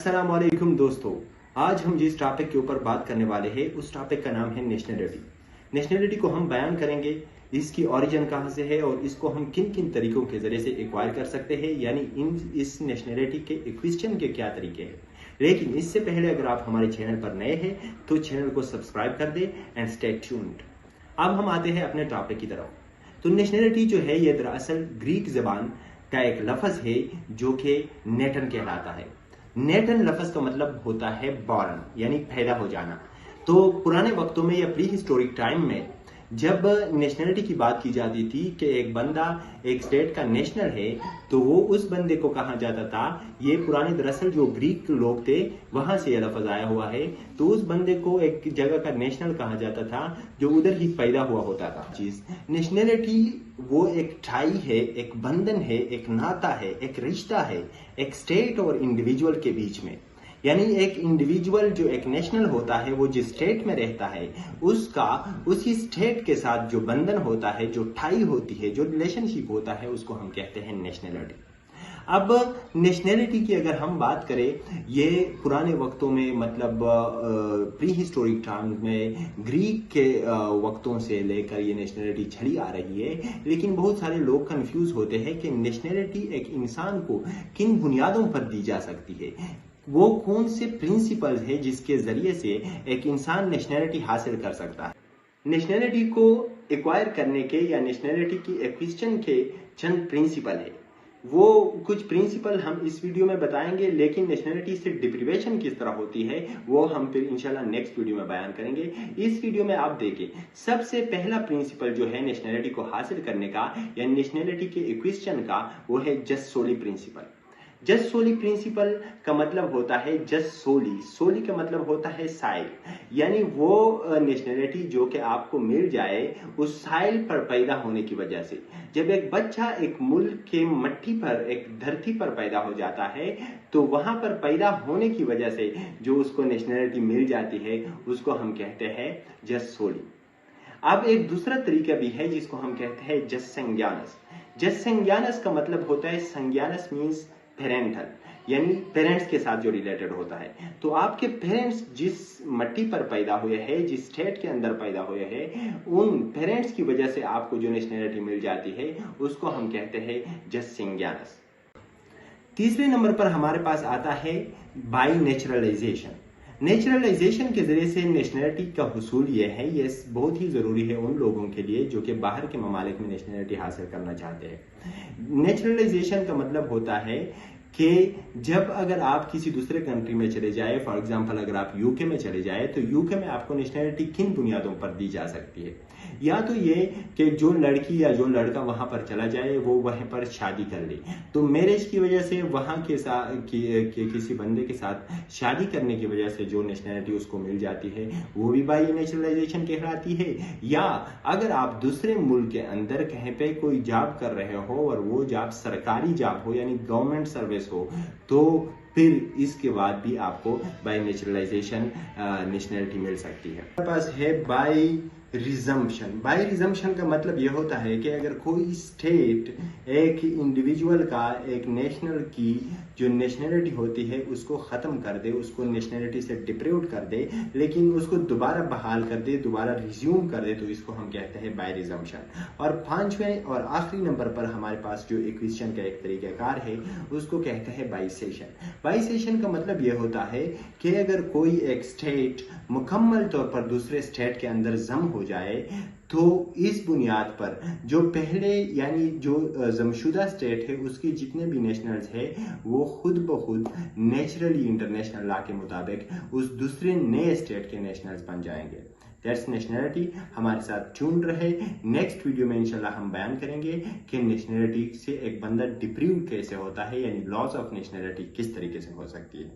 अस्सलामुअलैकुम दोस्तों, आज हम जिस टॉपिक के ऊपर बात करने वाले हैं उस टॉपिक का नाम है नेशनलिटी। नेशनलिटी को हम बयान करेंगे, इसकी ओरिजिन कहाँ से है और इसको हम किन किन तरीकों के जरिए से एक्वायर कर सकते हैं, यानी इस नेशनलिटी के एक्विजिशन के क्या तरीके हैं। लेकिन इससे पहले अगर आप हमारे चैनल पर नए हैं तो चैनल को सब्सक्राइब कर दे एंड स्टे ट्यून्ड। अब हम आते हैं अपने टॉपिक की तरफ। तो नेशनलिटी जो है ये दरअसल ग्रीक जबान का एक लफ्ज है जो कि नेटन कहलाता है। नेटन लफ्ज का मतलब होता है बॉर्न, यानी पैदा हो जाना। तो पुराने वक्तों में या प्री हिस्टोरिक टाइम में जब नेशनलिटी की बात की जाती थी कि एक बंदा एक स्टेट का नेशनल है, तो वो उस बंदे को कहा जाता था, ये पुराने दरअसल जो ग्रीक लोग थे वहां से यह लफ्ज आया हुआ है, तो उस बंदे को एक जगह का नेशनल कहा जाता था जो उधर ही पैदा हुआ होता था। चीज नेशनलिटी वो एक टाई है, एक बंधन है, एक नाता है, एक रिश्ता है एक स्टेट और इंडिविजुअल के बीच में। यानी एक इंडिविजुअल जो एक नेशनल होता है वो जिस स्टेट में रहता है उसका उसी स्टेट के साथ जो बंधन होता है, जो टाई होती है, जो रिलेशनशिप होता है, उसको हम कहते हैं नेशनलिटी। अब नेशनलिटी की अगर हम बात करें, ये पुराने वक्तों में मतलब प्री हिस्टोरिक टाइम में ग्रीक के वक्तों से लेकर ये नेशनलिटी चली आ रही है। लेकिन बहुत सारे लोग कंफ्यूज होते हैं कि नेशनलिटी एक इंसान को किन बुनियादों पर दी जा सकती है, वो कौन से प्रिंसिपल्स है जिसके जरिए से एक इंसान नेशनलिटी हासिल कर सकता है। नेशनलिटी को एक्वायर करने के या नेशनलिटी की एक्विजिशन के चंद प्रिंसिपल है। वो कुछ प्रिंसिपल हम इस वीडियो में बताएंगे, लेकिन नेशनलिटी से डिप्रीवेशन किस तरह होती है वो हम फिर इंशाल्लाह नेक्स्ट वीडियो में बयान करेंगे। इस वीडियो में आप देखें, सबसे पहला प्रिंसिपल जो है नेशनलिटी को हासिल करने का या नेशनलिटी के एक्विजिशन का, वो है जस सोली प्रिंसिपल। जस सोली प्रिंसिपल का मतलब होता है जस सोली, सोली का मतलब होता है साइल, यानी वो नेशनलिटी जो कि आपको मिल जाए उस साइल पर पैदा होने की वजह से। जब एक बच्चा एक मुल्क के मट्टी पर, एक धरती पर पैदा हो जाता है, तो वहां पर पैदा होने की वजह से जो उसको नेशनलिटी मिल जाती है उसको हम कहते हैं जस सोली। अब एक दूसरा तरीका भी है जिसको हम कहते हैं जस संज्ञानस। जस संज्ञानस का मतलब होता है, संज्ञानस मीन्स पेरेंटल, यानी पेरेंट्स के साथ जो रिलेटेड होता है। तो आपके पेरेंट्स जिस मट्टी पर पैदा हुए हैं, जिस स्टेट के अंदर पैदा हुए हैं, उन पेरेंट्स की वजह से आपको जो नेशनलिटी मिल जाती है उसको हम कहते हैं जस संज्ञानस। तीसरे नंबर पर हमारे पास आता है बाई नेचुरलाइजेशन। नेचुरलाइजेशन के जरिए से नेशनलिटी का हुसूल यह है, ये बहुत ही जरूरी है उन लोगों के लिए जो कि बाहर के ममालिक में नेशनलिटी हासिल करना चाहते हैं। नेचुरलाइजेशन का मतलब होता है कि जब अगर आप किसी दूसरे कंट्री में चले जाए, फॉर एग्जांपल अगर आप यूके में चले जाए, तो यूके में आपको नेशनलिटी किन बुनियादों पर दी जा सकती है। या तो ये कि जो लड़की या जो लड़का वहां पर चला जाए वो वहीं पर शादी कर ले, तो मैरिज की वजह से वहां के साथ किसी बंदे के साथ शादी करने की वजह से जो नेशनलिटी उसको मिल जाती है वो भी बाई नेचुरलाइजेशन कहलाती है। या अगर आप दूसरे मुल्क के अंदर कहीं पे कोई जॉब कर रहे हो और वो जॉब सरकारी जॉब हो, यानी गवर्नमेंट सर्विस हो, तो फिर इसके बाद भी आपको बाय नेचुरलाइजेशन नेशनलिटी मिल सकती है। हमारे पास है बाय रिजम्पशन। बाय रिजम्पशन का मतलब यह होता है कि अगर कोई स्टेट एक इंडिविजुअल का, एक नेशनल की जो नेशनलिटी होती है उसको खत्म कर दे, उसको नेशनलिटी से डिप्रीव कर दे, लेकिन उसको दोबारा बहाल कर दे, दोबारा रिज्यूम कर दे, तो इसको हम कहते हैं बाय रिजम्पशन। और पांचवें और आखिरी नंबर पर हमारे पास जो एक्विजिशन का एक तरीकाकार है उसको कहते हैं बाइसेशन। बाइसेशन का मतलब यह होता है कि अगर कोई एक स्टेट मुकम्मल तौर पर दूसरे स्टेट के अंदर जम हो जाए, तो इस बुनियाद पर जो पहले यानी जो जमशुदा स्टेट है उसके जितने भी नेशनल्स है वो खुद ब खुद नेचुरली इंटरनेशनल लॉ के मुताबिक उस दूसरे नए स्टेट के नेशनल्स बन जाएंगे। That's nationality. हमारे साथ ट्यून रहे, नेक्स्ट वीडियो में इंशाल्लाह हम बयान करेंगे कि नेशनलिटी से एक बंदा डिप्रीव कैसे होता है, यानी लॉस ऑफ नेशनलिटी किस तरीके से हो सकती है।